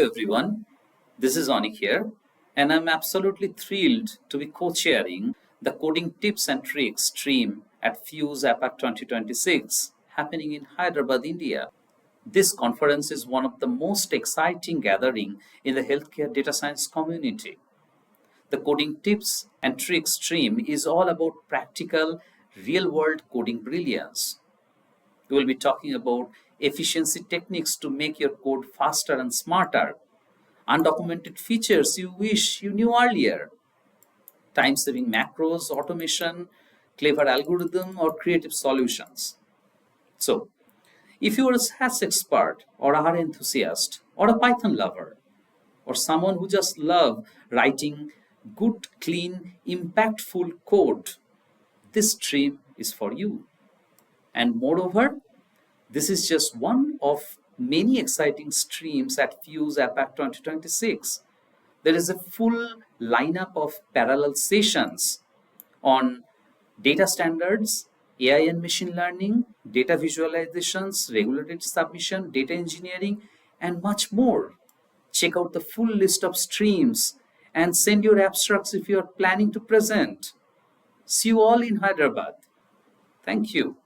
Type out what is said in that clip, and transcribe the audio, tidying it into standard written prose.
Hello everyone, this is Anik here, and I'm absolutely thrilled to be co-chairing the Coding Tips and Tricks stream at Fuse APAC 2026 happening in Hyderabad, India. This conference is one of the most exciting gathering in the healthcare data science community. The Coding Tips and Tricks stream is all about practical, real-world coding brilliance. We will be talking about efficiency techniques to make your code faster and smarter, undocumented features you wish you knew earlier, time-saving macros, automation, clever algorithm, or creative solutions. So, if you are a SAS expert or R enthusiast or a Python lover or someone who just love writing good, clean, impactful code, this stream is for you. And moreover, this is just one of many exciting streams at Fuse APAC 2026. There is a full lineup of parallel sessions on data standards, AI and machine learning, data visualizations, regulatory submission, data engineering, and much more. Check out the full list of streams and send your abstracts if you are planning to present. See you all in Hyderabad. Thank you.